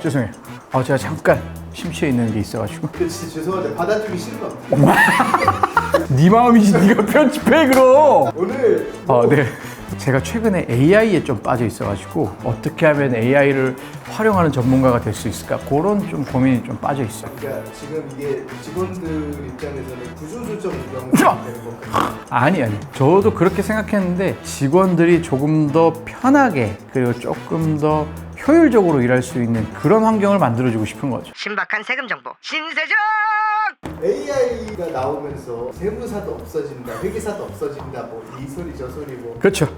죄송해요. 제가 잠깐 심취해 있는 게 있어가지고. 진짜 죄송한데 받아주기 싫어. 네 마음이지, 네가 편집해 그럼. 오늘 네. 제가 최근에 AI에 좀 빠져 있어가지고 어떻게 하면 AI를 활용하는 전문가가 될 수 있을까, 그런 좀 고민이 좀 빠져 있어요. 그러니까 지금 이게 직원들 입장에서는 구조조정 구경이 되는 건가요? 아니. 저도 그렇게 생각했는데 직원들이 조금 더 편하게 그리고 조금 더 효율적으로 일할 수 있는 그런 환경을 만들어주고 싶은 거죠. 신박한 세금 정보 신세정! AI가 나오면서 세무사도 없어진다, 회계사도 없어진다, 뭐 이 소리 저 소리 뭐 그렇죠.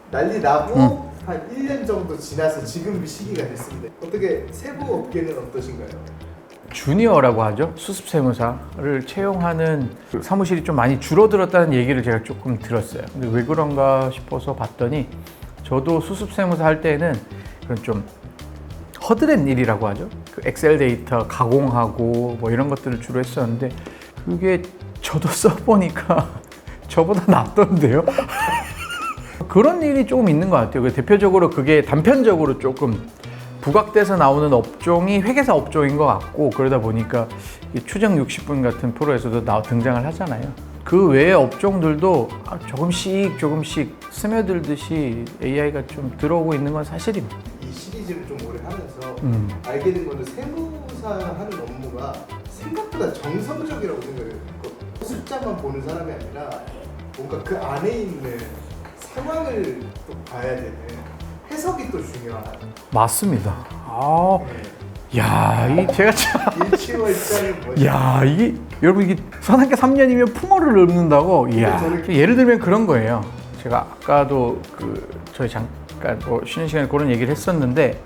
난리 나고 한 1년 정도 지나서 지금 시기가 됐습니다. 어떻게 세무업계는 어떠신가요? 주니어라고 하죠. 수습 세무사를 채용하는 그 사무실이 좀 많이 줄어들었다는 얘기를 제가 조금 들었어요. 근데 왜 그런가 싶어서 봤더니, 저도 수습 세무사 할 때는 그런 좀 허드렛 일이라고 하죠. 그 엑셀 데이터 가공하고 뭐 이런 것들을 주로 했었는데, 그게 저도 써보니까 저보다 낫던데요. 그런 일이 조금 있는 것 같아요. 대표적으로 그게 단편적으로 조금 부각돼서 나오는 업종이 회계사 업종인 것 같고, 그러다 보니까 추정 60분 같은 프로에서도 등장을 하잖아요. 그 외의 업종들도 조금씩 스며들듯이 AI가 좀 들어오고 있는 건 사실입니다. 이 시리즈를 좀 오래 하면서 알게 된 거는 세무사 하는 업무가 생각보다 정성적이라고 생각해요. 숫자만 보는 사람이 아니라 뭔가 그 안에 있는 상황을 또 봐야 되는 해석이 또 중요한. 맞습니다. 제가 참. 일치월장이 뭐지? 여러분, 이게 선학교 3년이면 풍어를 읊는다고. 예를 들면 그런 거예요. 제가 아까도 저희 잠깐 쉬는 시간에 그런 얘기를 했었는데,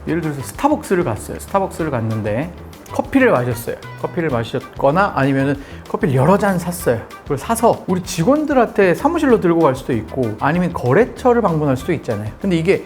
예를 들어서 스타벅스를 갔어요. 스타벅스를 갔는데 커피를 마셨어요. 커피를 마셨거나 아니면은 커피를 여러 잔 샀어요. 그걸 사서 우리 직원들한테 사무실로 들고 갈 수도 있고, 아니면 거래처를 방문할 수도 있잖아요. 근데 이게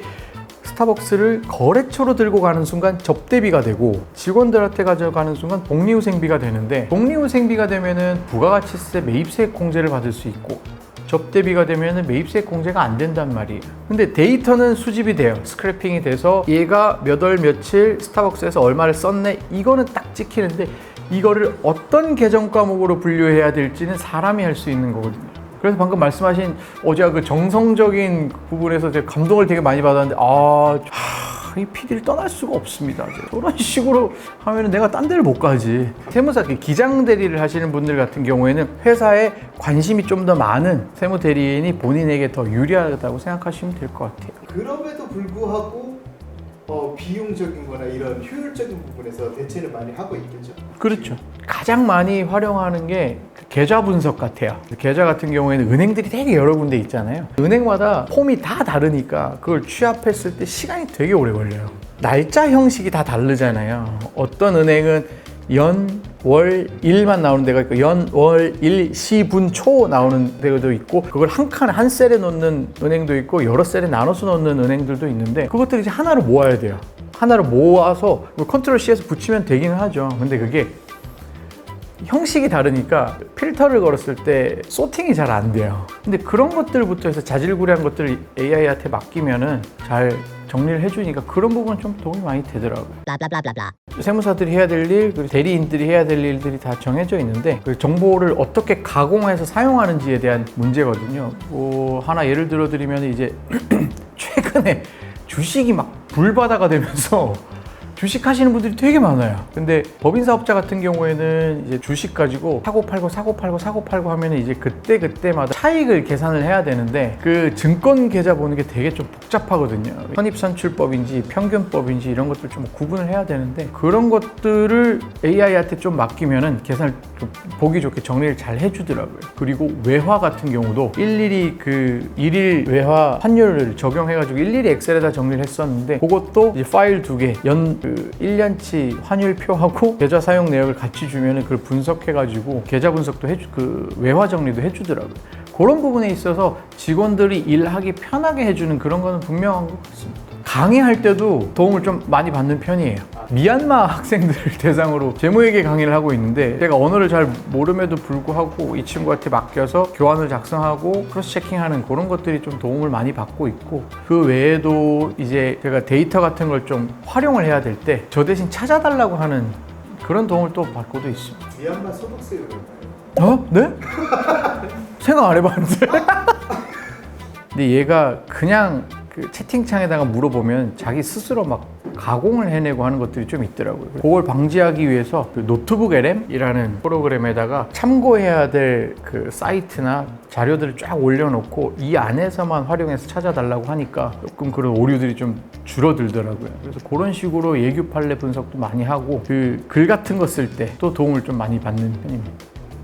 스타벅스를 거래처로 들고 가는 순간 접대비가 되고, 직원들한테 가져가는 순간 복리후생비가 되는데, 복리후생비가 되면은 부가가치세 매입세액 공제를 받을 수 있고, 접대비가 되면은 매입세액 공제가 안 된단 말이에요. 근데 데이터는 수집이 돼요. 스크래핑이 돼서 얘가 몇 월 며칠 스타벅스에서 얼마를 썼네, 이거는 딱 찍히는데, 이거를 어떤 계정 과목으로 분류해야 될지는 사람이 할 수 있는 거거든요. 그래서 방금 말씀하신 제가 그 정성적인 부분에서 제가 감동을 되게 많이 받았는데, 이 PD를 떠날 수가 없습니다. 저런 식으로 하면 내가 딴 데를 못 가지. 세무사 기장 대리를 하시는 분들 같은 경우에는 회사에 관심이 좀 더 많은 세무 대리인이 본인에게 더 유리하다고 생각하시면 될 것 같아요. 그럼에도 불구하고 비용적인 거나 이런 효율적인 부분에서 대체를 많이 하고 있겠죠? 그렇죠. 가장 많이 활용하는 게 계좌 분석 같아요. 계좌 같은 경우에는 은행들이 되게 여러 군데 있잖아요. 은행마다 폼이 다 다르니까 그걸 취합했을 때 시간이 되게 오래 걸려요. 날짜 형식이 다 다르잖아요. 어떤 은행은 연, 월, 일만 나오는 데가 있고, 연, 월, 일, 시, 분, 초 나오는 데도 있고, 그걸 한 칸에 한 셀에 넣는 은행도 있고, 여러 셀에 나눠서 넣는 은행들도 있는데, 그것들을 이제 하나로 모아야 돼요. 하나로 모아서 컨트롤 C에서 붙이면 되기는 하죠. 근데 그게 형식이 다르니까 필터를 걸었을 때 소팅이 잘 안 돼요. 근데 그런 것들부터 해서 자질구레한 것들을 AI한테 맡기면은 잘 정리를 해주니까 그런 부분은 좀 도움이 많이 되더라고요. 세무사들이 해야 될 일, 그리고 대리인들이 해야 될 일들이 다 정해져 있는데, 그 정보를 어떻게 가공해서 사용하는지에 대한 문제거든요. 하나 예를 들어 드리면, 이제 최근에 주식이 막 불바다가 되면서 주식 하시는 분들이 되게 많아요. 근데 법인 사업자 같은 경우에는 이제 주식 가지고 사고 팔고 하면 이제 그때마다 차익을 계산을 해야 되는데, 그 증권 계좌 보는 게 되게 좀 복잡하거든요. 선입선출법인지 평균법인지 이런 것들 좀 구분을 해야 되는데, 그런 것들을 AI한테 좀 맡기면은 계산을 좀 보기 좋게 정리를 잘 해주더라고요. 그리고 외화 같은 경우도 일일이 그 일일 외화 환율을 적용해가지고 일일이 엑셀에다 정리를 했었는데, 그것도 이제 파일 2개, 1년치 환율표하고 계좌 사용 내역을 같이 주면은 그걸 분석해가지고 계좌 분석도 외화 정리도 해주더라고요. 그런 부분에 있어서 직원들이 일하기 편하게 해주는 그런 거는 분명한 것 같습니다. 강의할 때도 도움을 좀 많이 받는 편이에요. 미얀마 학생들 대상으로 재무회계 강의를 하고 있는데 제가 언어를 잘 모름에도 불구하고 이 친구한테 맡겨서 교환을 작성하고 크로스 체킹하는 그런 것들이 좀 도움을 많이 받고 있고, 그 외에도 이제 제가 데이터 같은 걸 좀 활용을 해야 될 때 저 대신 찾아달라고 하는 그런 도움을 또 받고도 있습니다. 미얀마 소득세 그런가요? 어? 네? 생각 안 해봤는데. 근데 얘가 그냥 그 채팅창에다가 물어보면 자기 스스로 막 가공을 해내고 하는 것들이 좀 있더라고요. 그걸 방지하기 위해서 그 노트북 LM이라는 프로그램에다가 참고해야 될 그 사이트나 자료들을 쫙 올려놓고 이 안에서만 활용해서 찾아달라고 하니까 조금 그런 오류들이 좀 줄어들더라고요. 그래서 그런 식으로 예규 판례 분석도 많이 하고 그 글 같은 거 쓸 때 또 도움을 좀 많이 받는 편입니다.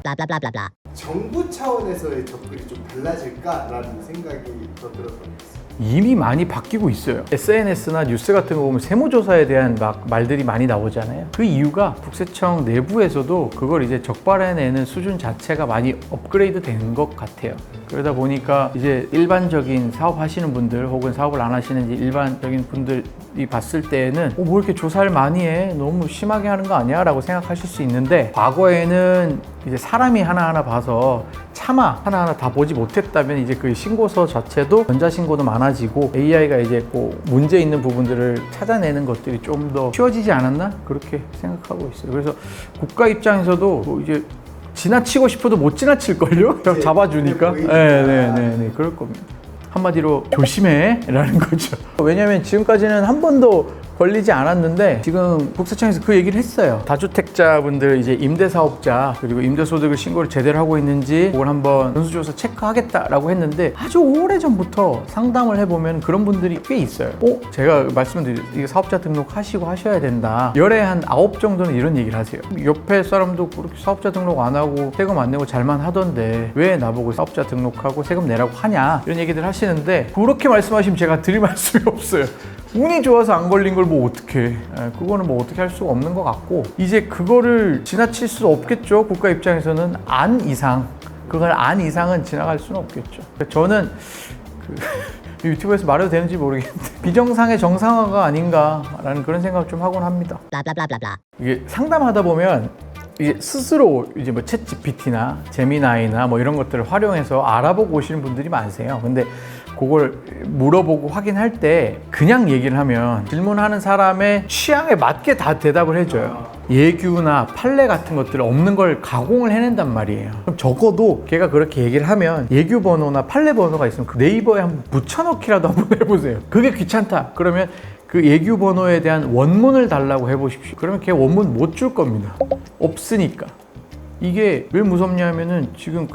블라블라블라블라. 정부 차원에서의 접근이 좀 달라질까라는 생각이 더 들었던 것 같습니다. 이미 많이 바뀌고 있어요. SNS나 뉴스 같은 거 보면 세무조사에 대한 막 말들이 많이 나오잖아요. 그 이유가 국세청 내부에서도 그걸 이제 적발해내는 수준 자체가 많이 업그레이드 된 것 같아요. 그러다 보니까 이제 일반적인 사업 하시는 분들 혹은 사업을 안 하시는 일반적인 분들이 봤을 때에는 뭐 이렇게 조사를 많이 해? 너무 심하게 하는 거 아니야? 라고 생각하실 수 있는데, 과거에는 이제 사람이 하나하나 봐서 차마 하나하나 다 보지 못했다면 이제 그 신고서 자체도 전자신고도 많아지고 AI가 이제 그 문제 있는 부분들을 찾아내는 것들이 좀 더 쉬워지지 않았나? 그렇게 생각하고 있어요. 그래서 국가 입장에서도 뭐 이제 지나치고 싶어도 못 지나칠걸요? 잡아주니까. 네, 그럴 겁니다. 한마디로 조심해 라는 거죠. 왜냐면 지금까지는 한 번도 걸리지 않았는데 지금 국세청에서 그 얘기를 했어요. 다주택자분들 이제 임대사업자 그리고 임대소득을 신고를 제대로 하고 있는지 그걸 한번 전수조사 체크하겠다라고 했는데 아주 오래전부터 상담을 해보면 그런 분들이 꽤 있어요. 제가 말씀드린 이게 사업자 등록하시고 하셔야 된다. 열에 한 9 정도는 이런 얘기를 하세요. 옆에 사람도 그렇게 사업자 등록 안 하고 세금 안 내고 잘만 하던데 왜 나보고 사업자 등록하고 세금 내라고 하냐 이런 얘기들 하시는데, 그렇게 말씀하시면 제가 드릴 말씀이 없어요. 운이 좋아서 안 걸린 걸 뭐 어떻게, 그거는 뭐 어떻게 할 수가 없는 것 같고, 이제 그거를 지나칠 수 없겠죠. 국가 입장에서는 안 이상, 그걸 안 이상은 지나갈 수는 없겠죠. 저는 유튜브에서 말해도 되는지 모르겠는데 비정상의 정상화가 아닌가라는 그런 생각을 좀 하곤 합니다. 블라블라블라블라. 이게 상담하다 보면 이게 스스로 이제 뭐 챗 GPT나 제미나이나 뭐 이런 것들을 활용해서 알아보고 오시는 분들이 많으세요. 근데 그걸 물어보고 확인할 때 그냥 얘기를 하면 질문하는 사람의 취향에 맞게 다 대답을 해줘요. 예규나 판례 같은 것들 없는 걸 가공을 해낸단 말이에요. 그럼 적어도 걔가 그렇게 얘기를 하면 예규 번호나 판례 번호가 있으면 그 네이버에 한번 붙여넣기라도 한번 해보세요. 그게 귀찮다 그러면 그 예규 번호에 대한 원문을 달라고 해보십시오. 그러면 걔 원문 못 줄 겁니다. 없으니까. 이게 왜 무섭냐면은 지금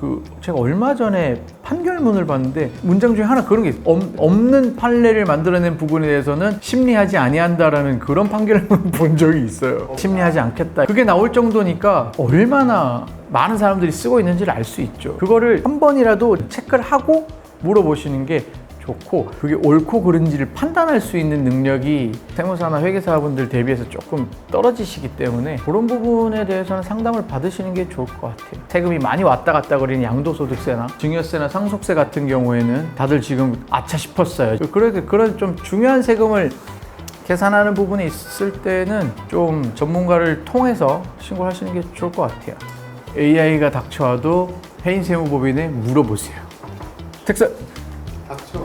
제가 얼마 전에 판결문을 봤는데 문장 중에 하나 그런 게 있어요. 없는 판례를 만들어낸 부분에 대해서는 심리하지 아니한다라는 그런 판결문을 본 적이 있어요. 심리하지 않겠다. 그게 나올 정도니까 얼마나 많은 사람들이 쓰고 있는지를 알 수 있죠. 그거를 한 번이라도 체크를 하고 물어보시는 게 좋고, 그게 옳고 그른지를 판단할 수 있는 능력이 세무사나 회계사분들 대비해서 조금 떨어지시기 때문에 그런 부분에 대해서는 상담을 받으시는 게 좋을 것 같아요. 세금이 많이 왔다 갔다 거리는 양도소득세나 증여세나 상속세 같은 경우에는 다들 지금 아차 싶었어요. 그런 좀 중요한 세금을 계산하는 부분이 있을 때는 좀 전문가를 통해서 신고를 하시는 게 좋을 것 같아요. AI가 닥쳐와도 해인세무법인에 물어보세요. 텍스 닥쳐